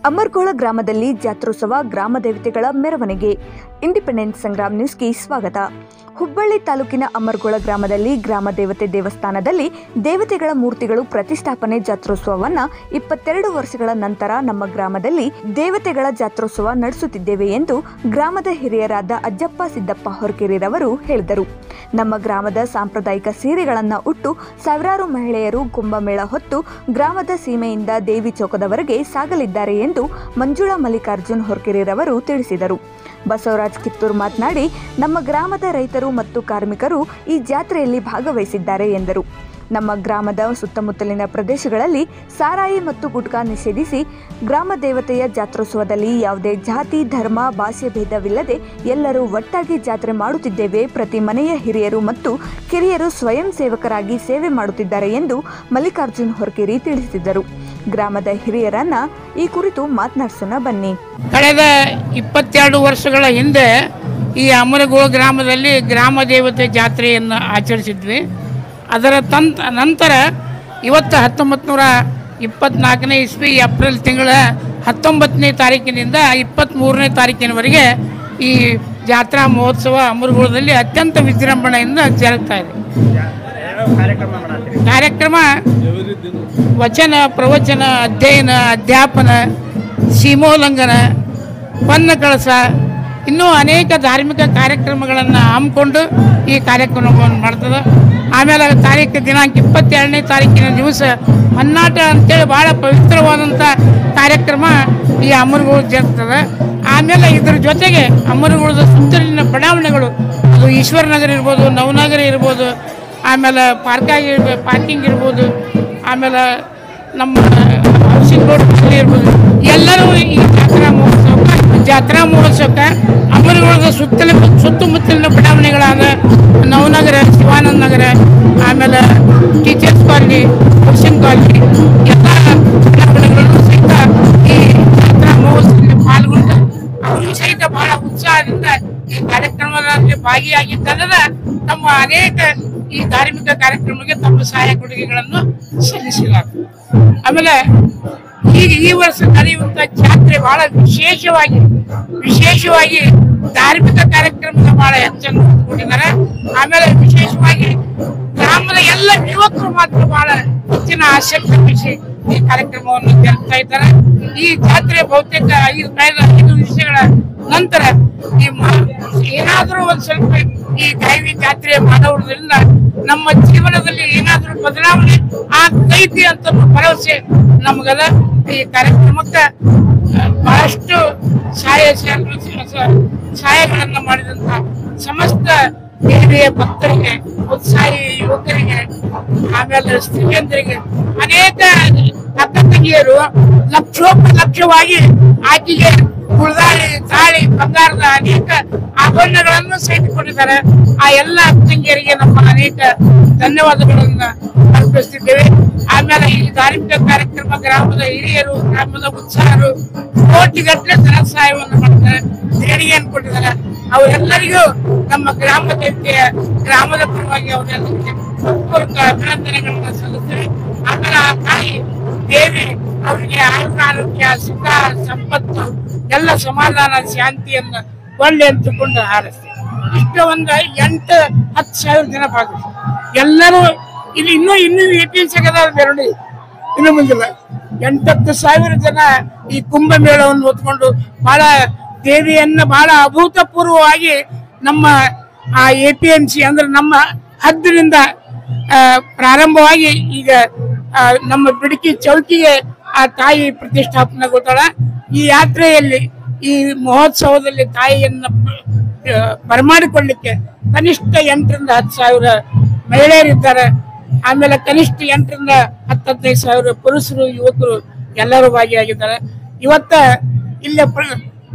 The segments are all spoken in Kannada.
ಅಮರಗೋಳ ಗ್ರಾಮದಲ್ಲಿ ಜಾತ್ರೋತ್ಸವ ಗ್ರಾಮ ದೇವತೆಗಳ ಮೆರವಣಿಗೆ. ಇಂಡಿಪೆಂಡೆನ್ಸ್ ಸಂಗ್ರಾಮ್ ನ್ಯೂಸ್ಗೆ ಸ್ವಾಗತ. ಹುಬ್ಬಳ್ಳಿ ತಾಲೂಕಿನ ಅಮರಗೋಳ ಗ್ರಾಮದಲ್ಲಿ ಗ್ರಾಮ ದೇವತೆ ದೇವಸ್ಥಾನದಲ್ಲಿ ದೇವತೆಗಳ ಮೂರ್ತಿಗಳು ಪ್ರತಿಷ್ಠಾಪನೆ ಜಾತ್ರೋತ್ಸವವನ್ನು 22 ವರ್ಷಗಳ ನಂತರ ನಮ್ಮ ಗ್ರಾಮದಲ್ಲಿ ದೇವತೆಗಳ ಜಾತ್ರೋತ್ಸವ ನಡೆಸುತ್ತಿದ್ದೇವೆ ಎಂದು ಗ್ರಾಮದ ಹಿರಿಯರಾದ ಅಜ್ಜಪ್ಪ ಸಿದ್ದಪ್ಪ ಹೊರಕೆರೆರವರು ಹೇಳಿದರು. ನಮ್ಮ ಗ್ರಾಮದ ಸಾಂಪ್ರದಾಯಿಕ ಸೀರೆಗಳನ್ನು ಉಟ್ಟು ಸಾವಿರಾರು ಮಹಿಳೆಯರು ಕುಂಭಮೇಳ ಹೊತ್ತು ಗ್ರಾಮದ ಸೀಮೆಯಿಂದ ದೇವಿ ಚೌಕದವರೆಗೆ ಸಾಗಲಿದ್ದಾರೆ ಎಂದು ಮಂಜುಳಾ ಮಲ್ಲಿಕಾರ್ಜುನ್ ಹೊರಕೆರೆರವರು ತಿಳಿಸಿದರು. ಬಸವರಾಜ್ ಕಿತ್ತೂರ್ ಮಾತನಾಡಿ, ನಮ್ಮ ಗ್ರಾಮದ ರೈತರು ಮತ್ತು ಕಾರ್ಮಿಕರು ಈ ಜಾತ್ರೆಯಲ್ಲಿ ಭಾಗವಹಿಸಿದ್ದಾರೆ ಎಂದರು. ನಮ್ಮ ಗ್ರಾಮದ ಸುತ್ತಮುತ್ತಲಿನ ಪ್ರದೇಶಗಳಲ್ಲಿ ಸಾರಾಯಿ ಮತ್ತು ಗುಟ್ಕಾ ನಿಷೇಧಿಸಿ ಗ್ರಾಮ ದೇವತೆಯ ಜಾತ್ರೋತ್ಸವದಲ್ಲಿ ಯಾವುದೇ ಜಾತಿ ಧರ್ಮ ಭಾಷೆ ಭೇದವಿಲ್ಲದೆ ಎಲ್ಲರೂ ಒಟ್ಟಾಗಿ ಜಾತ್ರೆ ಮಾಡುತ್ತಿದ್ದೇವೆ. ಪ್ರತಿ ಮನೆಯ ಹಿರಿಯರು ಮತ್ತು ಕಿರಿಯರು ಸ್ವಯಂ ಸೇವಕರಾಗಿ ಸೇವೆ ಮಾಡುತ್ತಿದ್ದಾರೆ ಎಂದು ಮಲ್ಲಿಕಾರ್ಜುನ್ ಹೊರಕೆರೆ ತಿಳಿಸಿದರು. ಗ್ರಾಮದ ಹಿರಿಯರನ್ನ ಈ ಕುರಿತು ಮಾತನಾಡಿಸೋಣ ಬನ್ನಿ. ಕಳೆದ 22 ವರ್ಷಗಳ ಹಿಂದೆ ಈ ಅಮರಗೋಳ ಗ್ರಾಮದಲ್ಲಿ ಗ್ರಾಮ ದೇವತೆ ಜಾತ್ರೆಯನ್ನು ಆಚರಿಸಿದ್ವಿ. ಅದರ ನಂತರ ಇವತ್ತು 1924ನೇ ಇಸ್ವಿ ಏಪ್ರಿಲ್ ತಿಂಗಳ 19ನೇ ತಾರೀಕಿನಿಂದ 23ನೇ ತಾರೀಕಿನವರೆಗೆ ಈ ಜಾತ್ರಾ ಮಹೋತ್ಸವ ಅಮರಗೋಳದಲ್ಲಿ ಅತ್ಯಂತ ವಿಜೃಂಭಣೆಯಿಂದ ಜರುಗ್ತಾ ಇದೆ. ಕಾರ್ಯಕ್ರಮ ವಚನ ಪ್ರವಚನ ಅಧ್ಯಯನ ಅಧ್ಯಾಪನ ಸೀಮೋಲ್ಲಂಘನ ಪನ್ನ ಕಳಸ ಇನ್ನೂ ಅನೇಕ ಧಾರ್ಮಿಕ ಕಾರ್ಯಕ್ರಮಗಳನ್ನು ಹಮ್ಮಿಕೊಂಡು ಈ ಕಾರ್ಯಕ್ರಮವನ್ನು ಮಾಡ್ತದೆ. ಆಮೇಲೆ ದಿನಾಂಕ 22ನೇ ತಾರೀಕಿನ ದಿವಸ ಹೊನ್ನಾಟ ಅಂತೇಳಿ ಭಾಳ ಪವಿತ್ರವಾದಂಥ ಕಾರ್ಯಕ್ರಮ ಈ ಅಮರಗೋಳ ಜರುಗ್ತದೆ. ಆಮೇಲೆ ಇದರ ಜೊತೆಗೆ ಅಮರಗೋಳದ ಸುತ್ತಲಿನ ಬಡಾವಣೆಗಳು, ಅದು ಈಶ್ವರನಗರ ಇರ್ಬೋದು, ನವನಗರ ಇರ್ಬೋದು, ಆಮೇಲೆ ಪಾರ್ಕಿಂಗ್ ಇರ್ಬೋದು, ಆಮೇಲೆ ನಮ್ಮ ಹೌಸಿಂಗ್ ರೋಡ್ ಇರ್ಬೋದು, ಎಲ್ಲರೂ ಈ ಜಾತ್ರಾ ಮಹೋತ್ಸವಕ್ಕೆ ಅಮರಗೋಳದ ಸುತ್ತಮುತ್ತಲಿನ ಬಡಾವಣೆಗಳಾದ ನವನಗರ, ಶಿವಾನಂದ ನಗರ, ಆಮೇಲೆ ಟೀಚರ್ಸ್ ಕಾಲನಿ, ಹೌಸಿಂಗ್ ಕಾಲನಿ ಎಲ್ಲ ಬಡಾವಣೆಗಳನ್ನು ಸಹಿತ ಈ ಜಾತ್ರಾ ಮಹೋತ್ಸವದಲ್ಲಿ ಪಾಲ್ಗೊಂಡು ಅವರು ಸಹಿತ ಬಹಳ ಉತ್ಸಾಹದಿಂದ ಈ ಕಾರ್ಯಕ್ರಮದಲ್ಲಿ ಭಾಗಿಯಾಗಿದ್ದಲ್ಲದೆ ತಮ್ಮ ಅನೇಕ ಈ ಧಾರ್ಮಿಕ ಕಾರ್ಯಕ್ರಮಕ್ಕೆ ತಮ್ಮ ಸಹಾಯ ಕೊಡುಗೆಗಳನ್ನು ಸಲ್ಲಿಸಲಾಗಿದೆ. ಆಮೇಲೆ ಈಗ ಈ ವರ್ಷ ನಡೆಯುವಂತ ಜಾತ್ರೆ ಬಹಳ ವಿಶೇಷವಾಗಿ ಧಾರ್ಮಿಕ ಕಾರ್ಯಕ್ರಮದ ಬಹಳ ಹೆಚ್ಚನ್ನು ಕೊಟ್ಟಿದ್ದಾರೆ. ಆಮೇಲೆ ವಿಶೇಷವಾಗಿ ಗ್ರಾಮದ ಎಲ್ಲ ಯುವಕರು ಮಾತ್ರ ಬಹಳ ಹೆಚ್ಚಿನ ಆಸಕ್ತಿ ವಹಿಸಿ ಈ ಕಾರ್ಯಕ್ರಮವನ್ನು ಜರುಗ್ತಾ ಇದ್ದಾರೆ. ಈ ಜಾತ್ರೆ ಬಹುತೇಕ 5 ವರ್ಷಗಳ ನಂತರ ಏನಾದರೂ ಒಂದು ಸ್ವಲ್ಪ ಈ ದೈವಿ ಜಾತ್ರೆ ಮಾಡೋದ್ರಿಂದ ನಮ್ಮ ಜೀವನದಲ್ಲಿ ಏನಾದರೂ ಬದಲಾವಣೆ ಆಗ್ತೈತಿ ಅಂತ ಭರವಸೆ ನಮಗದ. ಈ ಕಾರ್ಯಕ್ರಮಕ್ಕೆ ಬಹಳಷ್ಟು ಸಹಾಯಗಳನ್ನು ಮಾಡಿದಂತ ಸಮಸ್ತ ದೇವಿಯ ಭಕ್ತರಿಗೆ, ಉತ್ಸಾಹಿ ಯುವಕರಿಗೆ, ಆಮೇಲೆ ಸ್ತ್ರೀಯಂದರಿಗೆ, ಅನೇಕ ಅಕ್ಕ ತಂಗಿಯರು ಲಕ್ಷವಾಗಿ ಆಕೆಗೆ ಗುಳದಾಳಿ, ತಾಳಿ, ಬಂಗಾರದ ಅನೇಕ ಆಭರಣಗಳನ್ನು ಸಹಿತ ಕೊಟ್ಟಿದ್ದಾರೆ. ಆ ಎಲ್ಲ ತಂಗಿಯರಿಗೆ ನಮ್ಮ ಅನೇಕ ಧನ್ಯವಾದಗಳನ್ನ ಅರ್ಪಿಸ್ತಿದ್ದೇವೆ. ಆಮೇಲೆ ಈ ಧಾರ್ಮಿಕ ಕಾರ್ಯಕ್ರಮ ಗ್ರಾಮದ ಹಿರಿಯರು, ಗ್ರಾಮದ ಉತ್ಸಾಹರು ಕೋಟಿಗಟ್ಟಲೆ ಧನ ಸಹಾಯವನ್ನು ಮಾಡ್ತಾರೆ, ದೇಣಿಗೆಯನ್ನು ಕೊಟ್ಟಿದ್ದಾರೆ. ಅವರೆಲ್ಲರಿಗೂ ನಮ್ಮ ಗ್ರಾಮ ದೇವತೆಯ ಗ್ರಾಮದ ಪರವಾಗಿ ಅವರೆಲ್ಲರಿಗೆ ಪೂರ್ವಕ ಅಭಿನಂದನೆಗಳನ್ನ ಸಲ್ಲಿಸ್ತೇವೆ. ಆಮೇಲೆ ಆ ತಾಯಿ ದೇವಿ ಅವರಿಗೆ ಆರೋಗ್ಯ, ಸುಖ, ಸಂಪತ್ತು, ಎಲ್ಲ ಸಮಾಧಾನ, ಶಾಂತಿಯನ್ನು ಒಳ್ಳೆ ಅಂತಕೊಂಡು ಹಾರೈಸ್ತೇವೆ. ಇಷ್ಟ ಒಂದು 8-10 ಸಾವಿರ ಜನ ಭಾಗವಹಿಸಿ ಎಲ್ಲರೂ ಇಲ್ಲಿ ಇನ್ನೂ APMC ಬೇರೆ ಇನ್ನು ಮುಂದಿಲ್ಲ 8-10 ಸಾವಿರ ಜನ ಈ ಕುಂಭಮೇಳವನ್ನು ಹೊತ್ಕೊಂಡು ಬಹಳ ದೇವಿಯನ್ನ ಬಹಳ ಅಭೂತಪೂರ್ವವಾಗಿ ನಮ್ಮ ಆ APMC ಅಂದ್ರೆ ನಮ್ಮ ಹದ್ದಿನಿಂದ ಪ್ರಾರಂಭವಾಗಿ ಈಗ ನಮ್ಮ ಬಿಡಕಿ ಚೌಕಿಗೆ ಆ ತಾಯಿ ಪ್ರತಿಷ್ಠಾಪನೆಗೊಳ್ತಾಳ. ಈ ಯಾತ್ರೆಯಲ್ಲಿ ಈ ಮಹೋತ್ಸವದಲ್ಲಿ ತಾಯಿಯನ್ನ ಬರಮಾಡಿಕೊಳ್ಳಿಕ್ಕೆ ಕನಿಷ್ಠ 8-10 ಸಾವಿರ ಮಹಿಳೆಯರಿದ್ದಾರೆ. ಆಮೇಲೆ ಕನಿಷ್ಠ 8-15 ಸಾವಿರ ಪುರುಷರು, ಯುವಕರು ಎಲ್ಲರೂ ಭಾಗಿಯಾಗಿದ್ದಾರೆ. ಇವತ್ತ ಇಲ್ಲೇ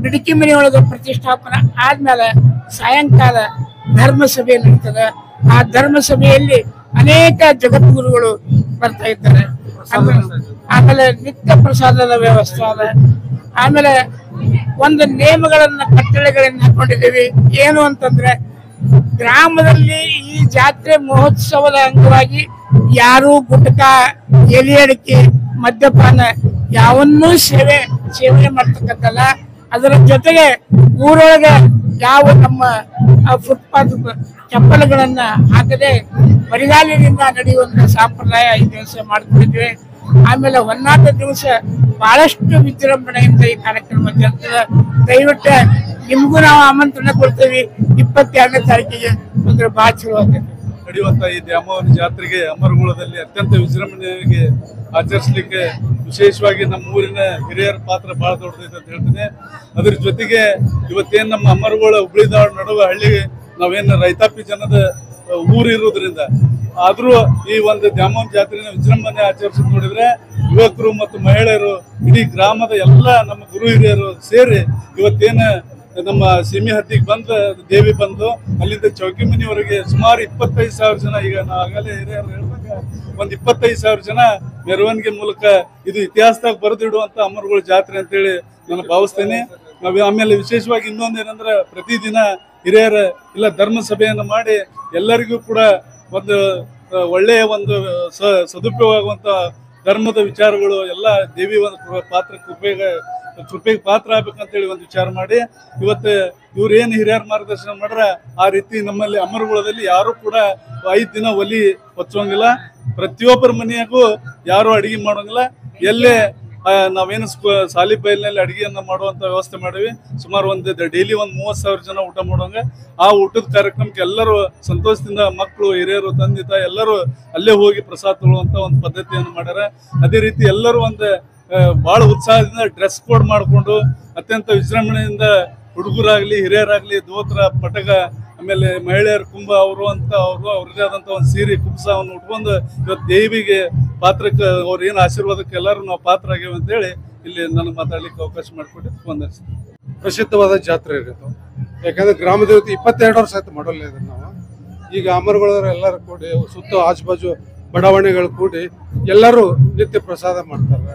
ಬಿಡಕಿ ಮನೆಯೊಳಗೆ ಪ್ರತಿಷ್ಠಾಪನೆ ಆದ್ಮೇಲೆ ಸಾಯಂಕಾಲ ಧರ್ಮಸಭೆ ನಡೀತದೆ. ಆ ಧರ್ಮಸಭೆಯಲ್ಲಿ ಅನೇಕ ಜಗದ್ಗುರುಗಳು ಬರ್ತಾ ಇದ್ದಾರೆ. ಆಮೇಲೆ ನಿತ್ಯ ಪ್ರಸಾದದ ವ್ಯವಸ್ಥೆ ಅದ. ಆಮೇಲೆ ಒಂದು ನೇಮಗಳನ್ನ, ಕಟ್ಟಳೆಗಳನ್ನ ಹಾಕೊಂಡಿದ್ದೀವಿ. ಏನು ಅಂತಂದ್ರೆ, ಗ್ರಾಮದಲ್ಲಿ ಈ ಜಾತ್ರೆ ಮಹೋತ್ಸವದ ಅಂಗವಾಗಿ ಯಾರು ಗುಟ್ಕಾ, ಎಲೆ ಅಡಿಕೆ, ಮದ್ಯಪಾನ ಯಾವನ್ನೂ ಸೇವನೆ ಮಾಡ್ತಕ್ಕಂಥಲ್ಲ. ಅದರ ಜೊತೆಗೆ ಊರೊಳಗೆ ಯಾವ ನಮ್ಮ ಫುಟ್ಪಾತ್ ಚಪ್ಪಲುಗಳನ್ನ ಹಾಕದೆ ಬರಿಗಾಲಿನಿಂದ ನಡೆಯುವಂತ ಸಂಪ್ರದಾಯ ಈ ದಿವಸ ಮಾಡ್ಕೊಂಡಿದ್ವಿ. ಆಮೇಲೆ ಹೊನ್ನಾಟ ದಿವಸ ಬಹಳಷ್ಟು ವಿಜೃಂಭಣೆಯಿಂದ ಈ ಕಾರ್ಯಕ್ರಮ ಜರುಗ್ತದೆ. ದಯವಿಟ್ಟು ನಿಮ್ಗೂ ನಾವು ಆಮಂತ್ರಣ ಕೊಡ್ತೀವಿ. 22ನೇ ತಾರೀಕಿಗೆ ಅಂದ್ರೆ ಬಹಳ ಚಲೋ ಆಗ್ತದೆ ನಡೆಯುವಂತ ಈ ದ್ಯಾಮವ್ವನ ಜಾತ್ರೆಗೆ ಅಮರಗೋಳದಲ್ಲಿ ಅತ್ಯಂತ ವಿಜೃಂಭಣೆಯಾಗಿ ಆಚರಿಸಲಿಕ್ಕೆ ವಿಶೇಷವಾಗಿ ನಮ್ಮ ಊರಿನ ಹಿರಿಯರ ಪಾತ್ರ ಬಹಳ ದೊಡ್ಡದೈತೆ ಅಂತ ಹೇಳ್ತೀನಿ. ಅದ್ರ ಜೊತೆಗೆ ಇವತ್ತೇನ್ ನಮ್ಮ ಅಮರಗೋಳ ಹುಬ್ಳಿದಾಳ ನಡುವೆ ಹಳ್ಳಿ ನಾವೇನು ರೈತಾಪಿ ಜನದ ಊರು ಇರೋದ್ರಿಂದ ಆದ್ರೂ ಈ ಒಂದು ದ್ಯಾಮವ್ವನ ಜಾತ್ರೆನ ವಿಜೃಂಭಣೆ ಆಚರಿಸೋದು ನೋಡಿದ್ರೆ ಯುವಕರು ಮತ್ತು ಮಹಿಳೆಯರು ಇಡೀ ಗ್ರಾಮದ ಎಲ್ಲ ನಮ್ಮ ಗುರು ಹಿರಿಯರು ಸೇರಿ ಇವತ್ತೇನು ನಮ್ಮ ಸೀಮೆ ಹತ್ತಿಗೆ ಬಂದು ದೇವಿ ಬಂದು ಅಲ್ಲಿಂದ ಚೌಕಿ ಮನೆಯವರೆಗೆ ಸುಮಾರು 25,000 ಜನ, ಈಗ ನಾವು ಆಗಲೇ ಹಿರಿಯರು ಹೇಳಿದಾಗ ಒಂದು 25,000 ಜನ ಮೆರವಣಿಗೆ ಮೂಲಕ ಇದು ಇತಿಹಾಸದಾಗ ಬರೆದಿಡುವಂತ ಅಮರಗೋಳ ಜಾತ್ರೆ ಅಂತೇಳಿ ನಾನು ಭಾವಿಸ್ತೇನೆ. ನಾವು ಆಮೇಲೆ ವಿಶೇಷವಾಗಿ ಇನ್ನೊಂದೇನಂದ್ರೆ ಪ್ರತಿದಿನ ಹಿರಿಯರ ಇಲ್ಲ ಧರ್ಮ ಸಭೆಯನ್ನು ಮಾಡಿ ಎಲ್ಲರಿಗೂ ಕೂಡ ಒಂದು ಒಳ್ಳೆಯ ಒಂದು ಸದುಪಯೋಗ ಆಗುವಂತ ಧರ್ಮದ ವಿಚಾರಗಳು ಎಲ್ಲ ದೇವಿ ಒಂದು ಪಾತ್ರಕ್ಕೆ ಕೃಪೆಗೆ ಪಾತ್ರ ಆಗ್ಬೇಕಂತೇಳಿ ಒಂದು ವಿಚಾರ ಮಾಡಿ ಇವತ್ತು ಇವ್ರು ಏನು ಹಿರಿಯರ ಮಾರ್ಗದರ್ಶನ ಮಾಡ್ರ ಆ ರೀತಿ ನಮ್ಮಲ್ಲಿ ಅಮರಗೋಳದಲ್ಲಿ ಯಾರು ಕೂಡ 5 ದಿನ ಒಲಿ ಹೊಚ್ಚೋಂಗಿಲ್ಲ. ಪ್ರತಿಯೊಬ್ಬರ ಮನೆಯಾಗೂ ಯಾರು ಅಡಿಗೆ ಮಾಡೋಂಗಿಲ್ಲ. ಎಲ್ಲೇ ನಾವೇನು ಸಾಲಿ ಬಯಲಿನಲ್ಲಿ ಅಡಿಗೆಯನ್ನ ಮಾಡುವಂತ ವ್ಯವಸ್ಥೆ ಮಾಡಿವಿ. ಸುಮಾರು ಡೈಲಿ 30,000 ಜನ ಊಟ ಮಾಡೋಂಗ ಆ ಊಟದ ಕಾರ್ಯಕ್ರಮಕ್ಕೆ ಎಲ್ಲರೂ ಸಂತೋಷದಿಂದ ಮಕ್ಕಳು ಹಿರಿಯರು ತಂದೆ ತಾಯಿ ಎಲ್ಲರೂ ಅಲ್ಲೇ ಹೋಗಿ ಪ್ರಸಾದ ತಗೊಳ್ಳುವಂತ ಒಂದು ಪದ್ಧತಿಯನ್ನು ಮಾಡ್ಯಾರ. ಅದೇ ರೀತಿ ಎಲ್ಲರೂ ಒಂದು ಬಹಳ ಉತ್ಸಾಹದಿಂದ ಡ್ರೆಸ್ ಕೋಡ್ ಮಾಡಿಕೊಂಡು ಅತ್ಯಂತ ವಿಜೃಂಭಣೆಯಿಂದ ಹುಡುಗರಾಗ್ಲಿ ಹಿರಿಯರಾಗ್ಲಿ ದೋತ್ರ ಪಟಕ ಆಮೇಲೆ ಮಹಿಳೆಯರ ಕುಂಭ ಅವರು ಅಂತ ಅವ್ರದೇ ಆದಂತ ಒಂದು ಸೀರೆ ಕುಬ್ಸವನ್ನು ಉಟ್ಕೊಂಡು ಇವತ್ತು ದೇವಿಗೆ ಪಾತ್ರಕ್ಕೆ ಅವ್ರ ಏನು ಆಶೀರ್ವಾದಕ್ಕೆ ಎಲ್ಲರೂ ನಾವು ಪಾತ್ರ ಆಗ್ಯಾವ ಅಂತೇಳಿ ಇಲ್ಲಿ ನನಗೆ ಮಾತಾಡ್ಲಿಕ್ಕೆ ಅವಕಾಶ ಮಾಡಿಕೊಟ್ಟು ವಂದಿಸ್ತೀನಿ. ಪ್ರಸಿದ್ಧವಾದ ಜಾತ್ರೆ ಇರೋದು. ಯಾಕಂದ್ರೆ ಗ್ರಾಮ ದೇವತೆ 22 ವರ್ಷ ಆಯ್ತು ಮಾಡೋಲ್ಲ ಇದನ್ನ ನಾವು. ಈಗ ಅಮರಗೋಳದವ್ರು ಎಲ್ಲರೂ ಕೂಡಿ ಸುತ್ತ ಆಜುಬಾಜು ಬಡಾವಣೆಗಳು ಕೂಡಿ ಎಲ್ಲರೂ ನಿತ್ಯ ಪ್ರಸಾದ ಮಾಡ್ತಾರೆ.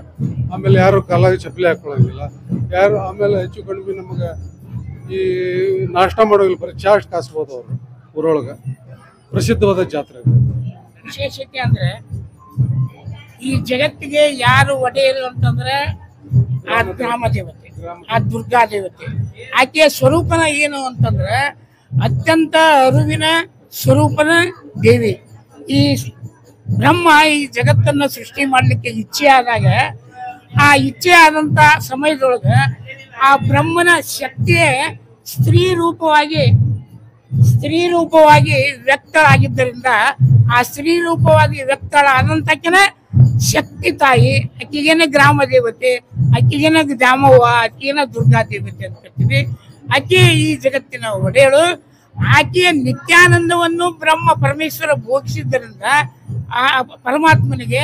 ಆಮೇಲೆ ಯಾರು ಕಾಲಾಗಿ ಚಪ್ಪಲಿ ಹಾಕೊಳ್ಳೋಂಗಿಲ್ಲ ಯಾರು. ಆಮೇಲೆ ಹೆಚ್ಚು ಕಡಿಮೆ ನಮಗೆ ಈ ನಾಷ್ಟ ಮಾಡೋಂಗಿಲ್ಲ, ಬರೀ ಚಾ ಕಾಸ್ಬೋದು ಅವರು ಊರೊಳಗೆ. ಪ್ರಸಿದ್ಧವಾದ ಜಾತ್ರೆ. ವಿಶೇಷತೆ ಅಂದ್ರೆ ಈ ಜಗತ್ತಿಗೆ ಯಾರು ಒಡೆಯರು ಅಂತಂದ್ರೆ ಆ ಗ್ರಾಮ ದೇವತೆ, ಆ ದುರ್ಗಾ ದೇವತೆ. ಆಕೆಯ ಸ್ವರೂಪನ ಏನು ಅಂತಂದ್ರೆ ಅತ್ಯಂತ ಅರಿವಿನ ಸ್ವರೂಪನ ದೇವಿ. ಈ ಬ್ರಹ್ಮ ಈ ಜಗತ್ತನ್ನ ಸೃಷ್ಟಿ ಮಾಡ್ಲಿಕ್ಕೆ ಇಚ್ಛೆ ಆದಾಗ ಆ ಇಚ್ಛೆ ಆದಂತ ಸಮಯದೊಳಗೆ ಆ ಬ್ರಹ್ಮನ ಶಕ್ತಿಯೇ ಸ್ತ್ರೀ ರೂಪವಾಗಿ ವ್ಯಕ್ತಳಾಗಿದ್ದರಿಂದ ಆ ಸ್ತ್ರೀ ರೂಪವಾಗಿ ವ್ಯಕ್ತಳಾದಂತಕ್ಕಿನ ಶಕ್ತಿ ತಾಯಿ, ಆಕೆಗೇನೆ ಗ್ರಾಮ ದೇವತೆ, ಆಕೆಗೇನೆ ದ್ಯಾಮವ್ವ, ಆಕೆಗೇನ ದುರ್ಗಾ ದೇವತೆ ಅಂತ ಕರಿತೀವಿ. ಆಕೆ ಈ ಜಗತ್ತಿನ ಒಡೆಯಳು. ಆಕೆಯ ನಿತ್ಯಾನಂದವನ್ನು ಬ್ರಹ್ಮ ಪರಮೇಶ್ವರ ಭೋಗಿಸಿದ್ದರಿಂದ ಆ ಪರಮಾತ್ಮನಿಗೆ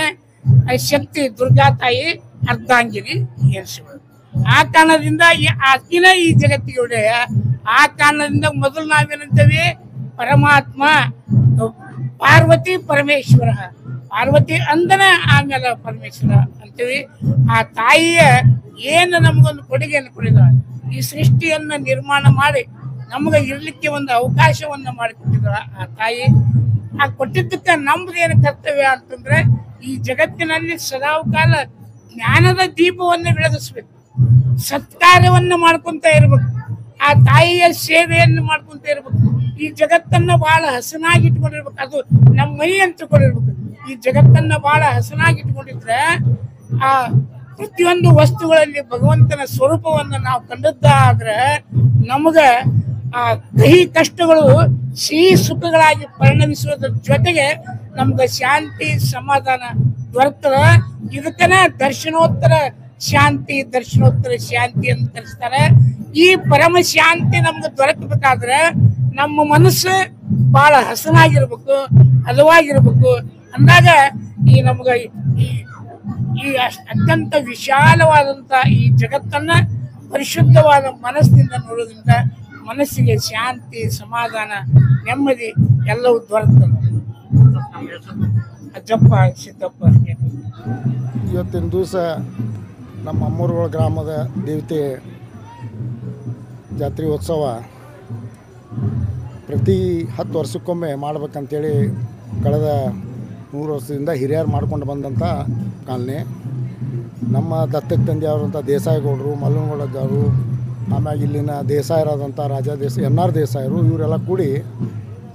ಶಕ್ತಿ ದುರ್ಗಾ ತಾಯಿ ಅರ್ಧಾಂಗಿನಿ ಏರಿಸಿಗಳು. ಆ ಕಾರಣದಿಂದ ಆಕಿನ ಈ ಜಗತ್ತಿಗೆ ಒಡೆಯ. ಆ ಕಾರಣದಿಂದ ಮೊದಲು ನಾವೇನಂತೇವೆ, ಪರಮಾತ್ಮ ಪಾರ್ವತಿ ಪರಮೇಶ್ವರ. ಪಾರ್ವತಿ ಅಂದನ ಆಮೇಲೆ ಪರಮೇಶ್ವರ ಅಂತೀವಿ. ಆ ತಾಯಿಯ ಏನು ನಮಗೊಂದು ಕೊಡುಗೆಯನ್ನು ಕೊಡಿದ, ಈ ಸೃಷ್ಟಿಯನ್ನ ನಿರ್ಮಾಣ ಮಾಡಿ ನಮಗೆ ಇರ್ಲಿಕ್ಕೆ ಒಂದು ಅವಕಾಶವನ್ನ ಮಾಡಿಕೊಟ್ಟಿದ್ದಾಳ ಆ ತಾಯಿ. ಆ ಕೊಟ್ಟಿದ್ದಕ್ಕೆ ನಮ್ದೇನು ಕರ್ತವ್ಯ ಅಂತಂದ್ರೆ ಈ ಜಗತ್ತಿನಲ್ಲಿ ಸದಾಕಾಲ ಜ್ಞಾನದ ದೀಪವನ್ನು ಬೆಳಗಿಸ್ಬೇಕು, ಸತ್ಕಾರ್ಯವನ್ನ ಮಾಡ್ಕೊಂತ ಇರ್ಬೇಕು, ಆ ತಾಯಿಯ ಸೇವೆಯನ್ನು ಮಾಡ್ಕೊಂತ ಇರ್ಬೇಕು. ಈ ಜಗತ್ತನ್ನ ಬಹಳ ಹಸನಾಗಿ ಇಟ್ಕೊಂಡಿರ್ಬೇಕು. ಅದು ನಮ್ಮ ಮೈ ಅಂತಕೊಂಡಿರ್ಬೇಕು. ಈ ಜಗತ್ತನ್ನ ಬಹಳ ಹಸನಾಗಿ ಇಟ್ಕೊಂಡಿದ್ರೆ ಆ ಪ್ರತಿಯೊಂದು ವಸ್ತುಗಳಲ್ಲಿ ಭಗವಂತನ ಸ್ವರೂಪವನ್ನು ನಾವು ಕಂಡದ್ದಾದ್ರೆ ನಮಗ ಆ ಕಹಿ ಕಷ್ಟಗಳು ಸಿಹಿ ಸುಖಗಳಾಗಿ ಪರಿಣಮಿಸುವುದರ ಜೊತೆಗೆ ನಮ್ಗೆ ಶಾಂತಿ ಸಮಾಧಾನ ದೊರಕ್ತದ. ಇದಕ್ಕನ ದರ್ಶನೋತ್ತರ ಶಾಂತಿ ಅಂತ ಕರೆಸ್ತಾರೆ. ಈ ಪರಮ ಶಾಂತಿ ನಮ್ಗೆ ದೊರಕಬೇಕಾದ್ರೆ ನಮ್ಮ ಮನಸ್ಸು ಬಹಳ ಹಸನಾಗಿರ್ಬೇಕು, ಹದವಾಗಿರ್ಬೇಕು. ಅಂದಾಗ ಈ ನಮ್ಗ ಈ ಅತ್ಯಂತ ವಿಶಾಲವಾದಂತ ಈ ಜಗತ್ತನ್ನ ಪರಿಶುದ್ಧವಾದ ಮನಸ್ಸಿನಿಂದ ನೋಡೋದ್ರಿಂದ ಮನಸ್ಸಿಗೆ ಶಾಂತಿ ಸಮಾಧಾನ ನೆಮ್ಮದಿ ಎಲ್ಲವೂ ದೊರಕ್ತದೆ. ಅಜ್ಜಪ್ಪ ಸಿದ್ದಪ್ಪ. ಇವತ್ತಿನ ದಿವಸ ನಮ್ಮ ಅಮ್ಮೂರುಗಳ ಗ್ರಾಮದ ದೇವತೆ ಜಾತ್ರೆ ಉತ್ಸವ ಪ್ರತಿ 10 ವರ್ಷಕ್ಕೊಮ್ಮೆ ಮಾಡ್ಬೇಕಂತೇಳಿ ಕಳೆದ 100 ವರ್ಷದಿಂದ ಹಿರಿಯರು ಮಾಡ್ಕೊಂಡು ಬಂದಂಥ ಕಾಲನಿ. ನಮ್ಮ ದತ್ತಕ್ಕೆ ತಂದೆಯವರಂಥ ದೇಸಾಯಿಗೌಡರು, ಮಲ್ಲನಗೌಡರು, ಆಮ್ಯಾಗ ಇಲ್ಲಿನ ದೇಸಾಯರಾದಂಥ ರಾಜಾ ದೇಸಾಯಿ, ಎನ್ ಆರ್ ದೇಸಾಯರು, ಇವರೆಲ್ಲ ಕೂಡಿ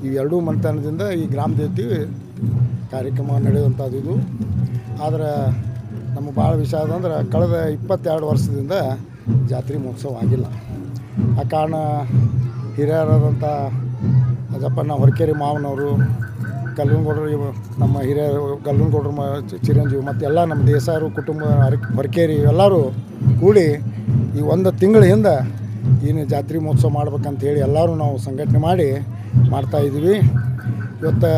ಈ ಎರಡೂ ಮನೆತನದಿಂದ ಈ ಗ್ರಾಮ ದೇವತೆ ಕಾರ್ಯಕ್ರಮ ನಡೆಯುವಂಥದ್ದು ಇದು. ಆದರೆ ನಮಗೆ ಭಾಳ ವಿಷಯ ಅದಂದ್ರೆ ಕಳೆದ 22 ವರ್ಷದಿಂದ ಜಾತ್ರೆ ಮಹೋತ್ಸವ ಆಗಿಲ್ಲ. ಆ ಕಾರಣ ಹಿರಿಯರಾದಂಥ ಅಜಪ್ಪಣ್ಣ ಹೊರಕೇರಿ ಮಾವನವರು, ಗಲ್ಲನಗೌಡರು, ನಮ್ಮ ಹಿರಿಯರು ಗಲ್ಲನಗೌಡರು ಚಿರಂಜೀವಿ ಮತ್ತು ಎಲ್ಲ ನಮ್ಮ ದೇಸಾಯರು ಕುಟುಂಬ ಹೊರಕೇರಿ ಎಲ್ಲರೂ ಕೂಡಿ ಈ 1 ತಿಂಗಳ ಹಿಂದೆ ಏನು ಜಾತ್ರೆ ಮಹೋತ್ಸವ ಮಾಡ್ಬೇಕಂತೇಳಿ ಎಲ್ಲರೂ ನಾವು ಸಂಘಟನೆ ಮಾಡಿ ಮಾಡ್ತಾಯಿದ್ವಿ. ಇವತ್ತು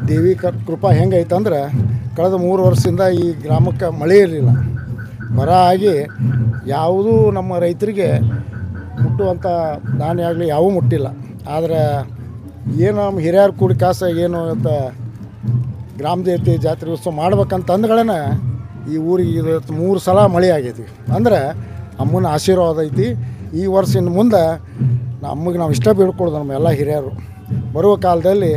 ದೇವಿ ಕೃಪಾ ಹೆಂಗೈತಂದ್ರೆ ಕಳೆದ 3 ವರ್ಷದಿಂದ ಈ ಗ್ರಾಮಕ್ಕೆ ಮಳೆ ಇರಲಿಲ್ಲ, ಬರ ಆಗಿ ಯಾವುದೂ ನಮ್ಮ ರೈತರಿಗೆ ಮುಟ್ಟುವಂಥ ಧಾನ್ಯ ಆಗಲಿ ಯಾವೂ ಮುಟ್ಟಿಲ್ಲ. ಆದರೆ ಏನು ನಮ್ಮ ಹಿರಿಯರು ಕೂಡಿ ಕಾಸ ಏನು ಇವತ್ತು ಗ್ರಾಮ ದೇವತೆ ಜಾತ್ರೆ ಉತ್ಸವ ಮಾಡ್ಬೇಕಂತ ಅಂದ್ಗಳೇ ಈ ಊರಿಗೆ ಇವತ್ತು 3 ಸಲ ಮಳೆ ಆಗೈತಿ. ಅಂದ್ರೆ ಅಮ್ಮನ ಆಶೀರ್ವಾದ ಐತಿ. ಈ ವರ್ಷ ಇನ್ನು ಮುಂದೆ ಅಮ್ಮಗೆ ನಾವು ಇಷ್ಟ ಬೀಳ್ಕೊಡ್ದು ನಮ್ಮ ಎಲ್ಲ ಹಿರಿಯರು ಬರುವ ಕಾಲದಲ್ಲಿ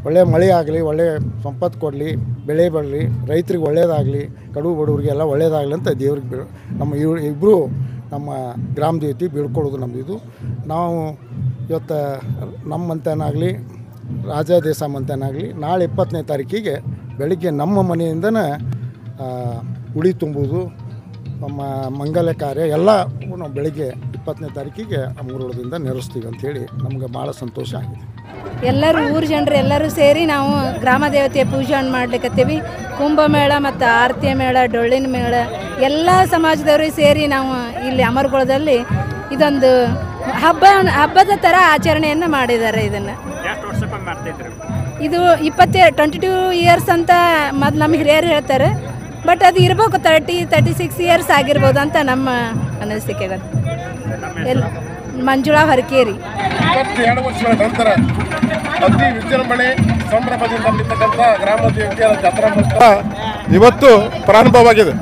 ಒಳ್ಳೆಯ ಮಳೆ ಆಗಲಿ, ಒಳ್ಳೆಯ ಸಂಪತ್ತು ಕೊಡಲಿ, ಬೆಳೆ ಬರಲಿ, ರೈತರಿಗೆ ಒಳ್ಳೇದಾಗಲಿ, ಕಡು ಬಡವರಿಗೆ ಎಲ್ಲ ಒಳ್ಳೇದಾಗಲಿ ಅಂತ ದೇವ್ರಿಗೆ ನಮ್ಮ ಇಬ್ಬರು ನಮ್ಮ ಗ್ರಾಮ ದೇವತೆ ಬೀಳ್ಕೊಳ್ಳೋದು ನಮ್ಮದು ಇದು. ನಾವು ಇವತ್ತು ನಮ್ಮ ಮಂತೇನಾಗಲಿ, ರಾಜಾ ದೇಸಾಯಿ ಮಂತೇನಾಗಲಿ ನಾಳೆ 20ನೇ ತಾರೀಕಿಗೆ ಬೆಳಗ್ಗೆ ನಮ್ಮ ಮನೆಯಿಂದನೇ ಉಡಿ ತುಂಬುವುದು, ನಮ್ಮ ಮಂಗಲ ಕಾರ್ಯ ಎಲ್ಲ ನಾವು ಬೆಳಗ್ಗೆ 20ನೇ ತಾರೀಕಿಗೆ ಅಮೂರದಿಂದ ನೆರವೇರಿಸ್ತೀವಿ ಅಂಥೇಳಿ ನಮ್ಗೆ ಭಾಳ ಸಂತೋಷ ಆಗಿದೆ. ಎಲ್ಲರೂ ಊರು ಜನರು ಎಲ್ಲರೂ ಸೇರಿ ನಾವು ಗ್ರಾಮ ದೇವತೆಯ ಪೂಜೆಯನ್ನು ಮಾಡ್ಲಿಕ್ಕತ್ತೀವಿ. ಕುಂಭಮೇಳ ಮತ್ತು ಆರತಿ ಮೇಳ, ಡೊಳ್ಳಿನ ಮೇಳ ಎಲ್ಲ ಸಮಾಜದವರು ಸೇರಿ ನಾವು ಇಲ್ಲಿ ಅಮರಗೋಳದಲ್ಲಿ ಇದೊಂದು ಹಬ್ಬದ ಥರ ಆಚರಣೆಯನ್ನು ಮಾಡಿದ್ದಾರೆ. ಇದನ್ನು ಇದು 22 ಇಯರ್ಸ್ ಅಂತ ಮೊದಲು ನಮ್ಮ ಹಿರಿಯರು ಹೇಳ್ತಾರೆ. ಬಟ್ ಅದು ಇರ್ಬೇಕು 36 ಇಯರ್ಸ್ ಆಗಿರ್ಬೋದು ಅಂತ ನಮ್ಮ ಅನಿಸಿಕೆ. ಮಂಜುಳಾ ಹೊರಕೇರಿ. 22 ವರ್ಷಗಳ ನಂತರ ಅತಿ ವಿಜೃಂಭಣೆ ಸಂಭ್ರಮದಿಂದ ನಡೀತಕ್ಕಂಥ ಗ್ರಾಮ ದೇವತೆಯ ಜಾತ್ರಾ ಮಹೋತ್ಸವ ಇವತ್ತು ಪ್ರಾರಂಭವಾಗಿದೆ.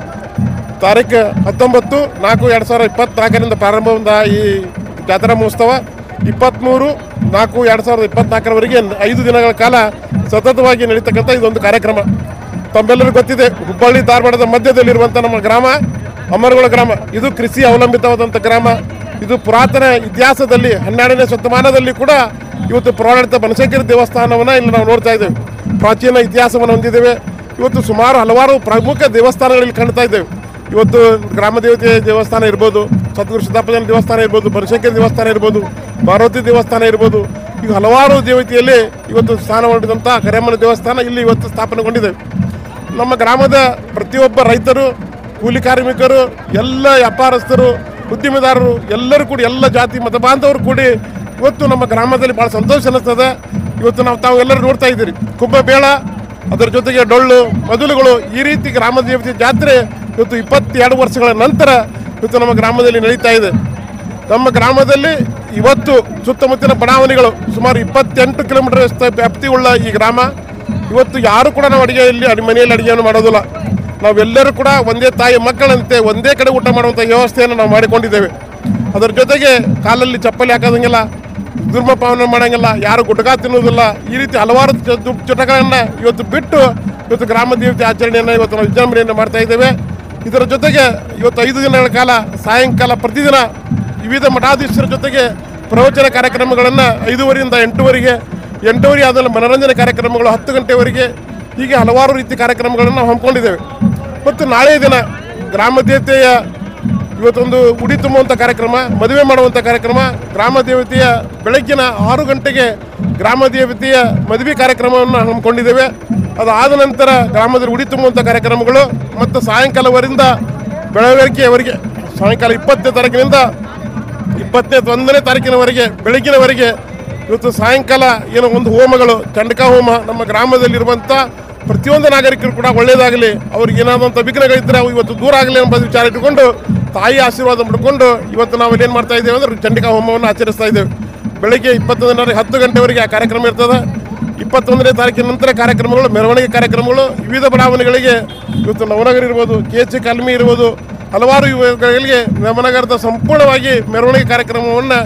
ತಾರೀಕು 19/4/2024 ಪ್ರಾರಂಭವಾದ ಈ ಜಾತ್ರಾ ಮಹೋತ್ಸವ 23/4/2024 5 ದಿನಗಳ ಕಾಲ ಸತತವಾಗಿ ನಡೀತಕ್ಕಂಥ ಇದೊಂದು ಕಾರ್ಯಕ್ರಮ. ತಮ್ಮೆಲ್ಲರಿಗೂ ಗೊತ್ತಿದೆ, ಹುಬ್ಬಳ್ಳಿ ಧಾರವಾಡದ ಮಧ್ಯದಲ್ಲಿರುವಂಥ ನಮ್ಮ ಗ್ರಾಮ ಅಮರಗೋಳ ಗ್ರಾಮ ಇದು ಕೃಷಿ ಅವಲಂಬಿತವಾದಂಥ ಗ್ರಾಮ. ಇದು ಪುರಾತನ ಇತಿಹಾಸದಲ್ಲಿ 12ನೇ ಶತಮಾನದಲ್ಲಿ ಕೂಡ ಇವತ್ತು ಪೌರಾಡಳಿತ ಬನಶಂಕರಿ ದೇವಸ್ಥಾನವನ್ನು ಇಲ್ಲಿ ನಾವು ನೋಡ್ತಾ ಇದ್ದೇವೆ. ಪ್ರಾಚೀನ ಇತಿಹಾಸವನ್ನು ಹೊಂದಿದ್ದೇವೆ. ಇವತ್ತು ಸುಮಾರು ಹಲವಾರು ಪ್ರಮುಖ ದೇವಸ್ಥಾನಗಳಲ್ಲಿ ಕಾಣ್ತಾ ಇದ್ದೇವೆ. ಇವತ್ತು ಗ್ರಾಮ ದೇವತೆ ದೇವಸ್ಥಾನ ಇರ್ಬೋದು, ಸದ್ಗುರು ಸಿದ್ದಪ್ಪನ ದೇವಸ್ಥಾನ ಇರ್ಬೋದು, ಬನಶಂಕರಿ ದೇವಸ್ಥಾನ ಇರ್ಬೋದು, ಪಾರ್ವತಿ ದೇವಸ್ಥಾನ ಇರ್ಬೋದು, ಈಗ ಹಲವಾರು ದೇವತೆಯಲ್ಲಿ ಇವತ್ತು ಸ್ಥಾನ ಹೊಂದಿದಂಥ ಕರಿಯಮ್ಮನ ದೇವಸ್ಥಾನ ಇಲ್ಲಿ ಇವತ್ತು ಸ್ಥಾಪನೆಗೊಂಡಿದೆ. ನಮ್ಮ ಗ್ರಾಮದ ಪ್ರತಿಯೊಬ್ಬ ರೈತರು, ಕೂಲಿ ಕಾರ್ಮಿಕರು, ಎಲ್ಲ ವ್ಯಾಪಾರಸ್ಥರು, ಉದ್ಯಮಿದಾರರು ಎಲ್ಲರೂ ಕೂಡಿ, ಎಲ್ಲ ಜಾತಿ ಮತ ಬಾಂಧವರು ಕೂಡಿ ಇವತ್ತು ನಮ್ಮ ಗ್ರಾಮದಲ್ಲಿ ಭಾಳ ಸಂತೋಷ ಅನ್ನಿಸ್ತದೆ. ಇವತ್ತು ತಾವು ಎಲ್ಲರೂ ನೋಡ್ತಾ ಇದ್ದೀರಿ, ಕುಂಭಮೇಳ, ಅದರ ಜೊತೆಗೆ ಡೊಳ್ಳು ಮದುಲುಗಳು, ಈ ರೀತಿ ಗ್ರಾಮ ದೇವತೆ ಜಾತ್ರೆ ಇವತ್ತು 22 ವರ್ಷಗಳ ನಂತರ ಇವತ್ತು ನಮ್ಮ ಗ್ರಾಮದಲ್ಲಿ ನಡೀತಾ ಇದೆ. ನಮ್ಮ ಗ್ರಾಮದಲ್ಲಿ ಇವತ್ತು ಸುತ್ತಮುತ್ತಲಿನ ಬಡಾವಣೆಗಳು ಸುಮಾರು 28 ಕಿಲೋಮೀಟರ್ ವ್ಯಾಪ್ತಿಯುಳ್ಳ ಈ ಗ್ರಾಮ. ಇವತ್ತು ಯಾರು ಕೂಡ ನಾವು ಮನೆಯಲ್ಲಿ ಅಡುಗೆಯನ್ನು ಮಾಡೋದಿಲ್ಲ. ನಾವೆಲ್ಲರೂ ಕೂಡ ಒಂದೇ ತಾಯಿ ಮಕ್ಕಳಂತೆ ಒಂದೇ ಕಡೆ ಊಟ ಮಾಡುವಂಥ ವ್ಯವಸ್ಥೆಯನ್ನು ನಾವು ಮಾಡಿಕೊಂಡಿದ್ದೇವೆ. ಅದರ ಜೊತೆಗೆ ಕಾಲಲ್ಲಿ ಚಪ್ಪಲಿ ಹಾಕೋದಂಗಿಲ್ಲ, ಧೂಮಪಾನ ಮಾಡೋಂಗಿಲ್ಲ, ಯಾರು ಗುಟ್ಕಾ ತಿನ್ನೋದಿಲ್ಲ. ಈ ರೀತಿ ಹಲವಾರು ಚಟಗಳನ್ನು ಇವತ್ತು ಬಿಟ್ಟು ಇವತ್ತು ಗ್ರಾಮ ದೇವತೆ ಆಚರಣೆಯನ್ನು ಇವತ್ತು ನಾವು ವಿಜೃಂಭಣೆಯನ್ನು ಮಾಡ್ತಾ ಇದ್ದೇವೆ. ಇದರ ಜೊತೆಗೆ ಇವತ್ತು 5 ದಿನಗಳ ಕಾಲ ಸಾಯಂಕಾಲ ಪ್ರತಿದಿನ ವಿವಿಧ ಮಠಾಧೀಶರ ಜೊತೆಗೆ ಪ್ರವಚನ ಕಾರ್ಯಕ್ರಮಗಳನ್ನು 5:30ರಿಂದ 8:00ವರೆಗೆ, 8:00 ಆದಲ್ಲಿ ಮನೋರಂಜನೆ ಕಾರ್ಯಕ್ರಮಗಳು 10 ಗಂಟೆವರೆಗೆ, ಹೀಗೆ ಹಲವಾರು ರೀತಿ ಕಾರ್ಯಕ್ರಮಗಳನ್ನು ನಾವು ಹಮ್ಮಿಕೊಂಡಿದ್ದೇವೆ. ಮತ್ತು ನಾಳೆ ದಿನ ಗ್ರಾಮ ದೇವತೆಯ ಇವತ್ತೊಂದು ಉಡಿ ತುಂಬುವಂಥ ಕಾರ್ಯಕ್ರಮ, ಮದುವೆ ಮಾಡುವಂಥ ಕಾರ್ಯಕ್ರಮ, ಗ್ರಾಮ ದೇವತೆಯ ಬೆಳಗ್ಗಿನ 6 ಗಂಟೆಗೆ ಗ್ರಾಮ ದೇವತೆಯ ಮದುವೆ ಕಾರ್ಯಕ್ರಮವನ್ನು ಹಮ್ಮಿಕೊಂಡಿದ್ದೇವೆ. ಅದಾದ ನಂತರ ಗ್ರಾಮದಲ್ಲಿ ಉಡಿ ತುಂಬುವಂಥ ಕಾರ್ಯಕ್ರಮಗಳು ಮತ್ತು ಸಾಯಂಕಾಲವರಿಂದ ಬೆಳವರಿಕೆಯವರೆಗೆ ಸಾಯಂಕಾಲ 20ನೇ ತಾರೀಕಿನಿಂದ 21ನೇ ತಾರೀಕಿನವರೆಗೆ ಬೆಳಗ್ಗಿನವರೆಗೆ ಇವತ್ತು ಸಾಯಂಕಾಲ ಏನೋ ಒಂದು ಹೋಮಗಳು, ಚಂಡಕಾ ಹೋಮ, ನಮ್ಮ ಗ್ರಾಮದಲ್ಲಿರುವಂಥ ಪ್ರತಿಯೊಂದು ನಾಗರಿಕರು ಕೂಡ ಒಳ್ಳೆಯದಾಗಲಿ, ಅವ್ರಿಗೆ ಏನಾದಂಥ ವಿಘ್ನಗಳಿದ್ದರೆ ಅವು ಇವತ್ತು ದೂರ ಆಗಲಿ ಎಂಬ ವಿಚಾರ ಇಟ್ಟುಕೊಂಡು ತಾಯಿ ಆಶೀರ್ವಾದ ಪಡ್ಕೊಂಡು ಇವತ್ತು ನಾವು ಏನು ಮಾಡ್ತಾ ಇದ್ದೇವೆ ಅಂದರೆ ಚಂಡಿಕಾ ಹೋಮವನ್ನು ಆಚರಿಸ್ತಾ ಇದ್ದೇವೆ. ಬೆಳಗ್ಗೆ 21ರಿಂದ 10 ಗಂಟೆವರೆಗೆ ಆ ಕಾರ್ಯಕ್ರಮ ಇರ್ತದೆ. 21ನೇ ತಾರೀಕಿನ ನಂತರ ಕಾರ್ಯಕ್ರಮಗಳು, ಮೆರವಣಿಗೆ ಕಾರ್ಯಕ್ರಮಗಳು ವಿವಿಧ ಬಡಾವಣೆಗಳಿಗೆ ಇವತ್ತು ನವನಗರ ಇರ್ಬೋದು, KH ಕಾಲನಿ ಇರ್ಬೋದು, ಹಲವಾರು ಇವುಗಳಿಗೆ ನವನಗರದ ಸಂಪೂರ್ಣವಾಗಿ ಮೆರವಣಿಗೆ ಕಾರ್ಯಕ್ರಮವನ್ನು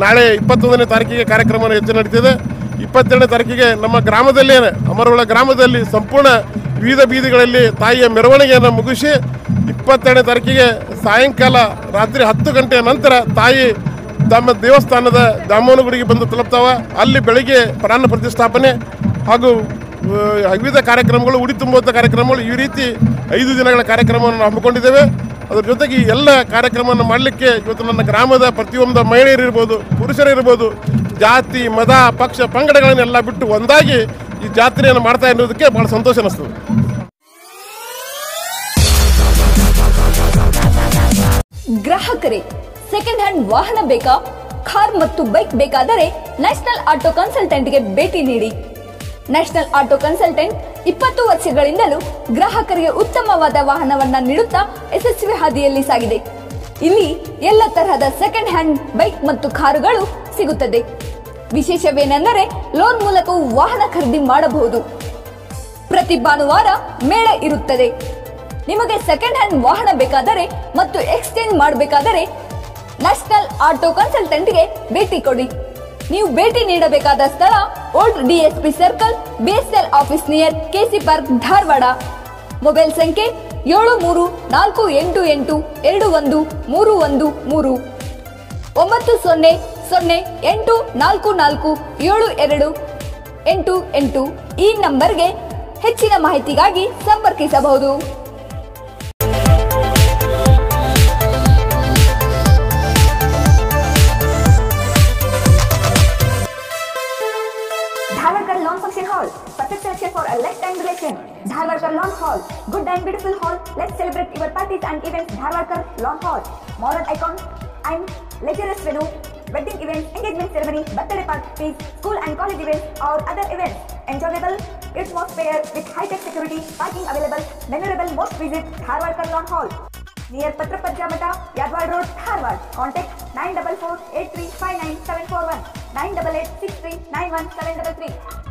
ನಾಳೆ 21ನೇ ತಾರೀಕಿಗೆ ಕಾರ್ಯಕ್ರಮ ಹೆಚ್ಚು ನಡೀತಿದೆ. 22ನೇ ತಾರೀಕಿಗೆ ನಮ್ಮ ಗ್ರಾಮದಲ್ಲೇ ಅಮರಗೋಳ ಗ್ರಾಮದಲ್ಲಿ ಸಂಪೂರ್ಣ ವಿವಿಧ ಬೀದಿಗಳಲ್ಲಿ ತಾಯಿಯ ಮೆರವಣಿಗೆಯನ್ನು ಮುಗಿಸಿ 22ನೇ ತಾರೀಕಿಗೆ ಸಾಯಂಕಾಲ ರಾತ್ರಿ 10 ಗಂಟೆಯ ನಂತರ ತಾಯಿ ತಮ್ಮ ದೇವಸ್ಥಾನದ ದಾಮೋನಗುಡಿಗೆ ಬಂದು ತಲುಪ್ತಾವ. ಅಲ್ಲಿ ಬೆಳಿಗ್ಗೆ ಪ್ರಾಣ ಪ್ರತಿಷ್ಠಾಪನೆ ಹಾಗೂ ವಿವಿಧ ಕಾರ್ಯಕ್ರಮಗಳು, ಉಡಿ ತುಂಬುವಂಥ ಕಾರ್ಯಕ್ರಮಗಳು, ಈ ರೀತಿ 5 ದಿನಗಳ ಕಾರ್ಯಕ್ರಮವನ್ನು ಹಮ್ಮಿಕೊಂಡಿದ್ದೇವೆ. ಅದರ ಜೊತೆಗೆ ಈ ಎಲ್ಲ ಕಾರ್ಯಕ್ರಮವನ್ನು ಮಾಡಲಿಕ್ಕೆ ಇವತ್ತು ನನ್ನ ಗ್ರಾಮದ ಪ್ರತಿಯೊಂದು ಮಹಿಳೆಯರಿರ್ಬೋದು, ಪುರುಷರಿರ್ಬೋದು, ಜಾತಿ ಮತ ಪಕ್ಷ ಪಂಗಡಗಳನ್ನೆಲ್ಲ ಬಿಟ್ಟು ಒಂದಾಗಿ ಈ ಜಾತ್ರೆಯನ್ನು ಮಾಡ್ತಾ ಇರೋದಕ್ಕೆ ಬಹಳ ಸಂತೋಷ ಅನಿಸ್ತದೆ. ಗ್ರಾಹಕರೇ, ಸೆಕೆಂಡ್ ಹ್ಯಾಂಡ್ ವಾಹನ ಬೇಕಾ? ಕಾರ್ ಮತ್ತು ಬೈಕ್ ಬೇಕಾದರೆ ನ್ಯಾಷನಲ್ ಆಟೋ ಕನ್ಸಲ್ಟೆಂಟ್ಗೆ ಭೇಟಿ ನೀಡಿ. ನ್ಯಾಷನಲ್ ಆಟೋ ಕನ್ಸಲ್ಟೆಂಟ್ 20 ವರ್ಷಗಳಿಂದಲೂ ಗ್ರಾಹಕರಿಗೆ ಉತ್ತಮವಾದ ವಾಹನವನ್ನ ನೀಡುತ್ತಾ ಯಶಸ್ವಿ ಹಾದಿಯಲ್ಲಿ ಸಾಗಿದೆ. ಇಲ್ಲಿ ಎಲ್ಲ ತರಹದ ಸೆಕೆಂಡ್ ಹ್ಯಾಂಡ್ ಬೈಕ್ ಮತ್ತು ಕಾರುಗಳು ಸಿಗುತ್ತದೆ. ವಿಶೇಷವೇನೆಂದರೆ ಲೋನ್ ಮೂಲಕವೂ ವಾಹನ ಖರೀದಿ ಮಾಡಬಹುದು. ಪ್ರತಿ ಭಾನುವಾರ ಮೇಳ ಇರುತ್ತದೆ. ನಿಮಗೆ ಸೆಕೆಂಡ್ ಹ್ಯಾಂಡ್ ವಾಹನ ಬೇಕಾದರೆ ಮತ್ತು ಎಕ್ಸ್ಚೇಂಜ್ ಮಾಡಬೇಕಾದರೆ ನ್ಯಾಷನಲ್ ಆಟೋ ಕನ್ಸಲ್ಟೆಂಟ್ಗೆ ಭೇಟಿ ಕೊಡಿ. ನೀವು ಭೇಟಿ ನೀಡಬೇಕಾದ ಸ್ಥಳ old DSP circle, BSL office near KC park, Dharwad. Mobile ಸಂಖ್ಯೆ 7348821313 9008447288. ಈ ನಂಬರ್ಗೆ ಹೆಚ್ಚಿನ ಮಾಹಿತಿಗಾಗಿ ಸಂಪರ್ಕಿಸಬಹುದು. Dharwarkar Lawn Function Hall, perfect selection for a lifetime relation. Dharwarkar Lawn Hall, good and beautiful hall. Let's celebrate your parties and events. Dharwarkar Lawn Hall, modern icon and luxurious venue, wedding events, engagement ceremony, birthday parties, school and college events or other events. Enjoyable atmosphere with high-tech security, parking available, memorable. Most visit Dharwarkar Lawn Hall, near Patrapajja Mata, Yadwad Road, Dharwad. Contact 944-8359-741, 988-6391-733.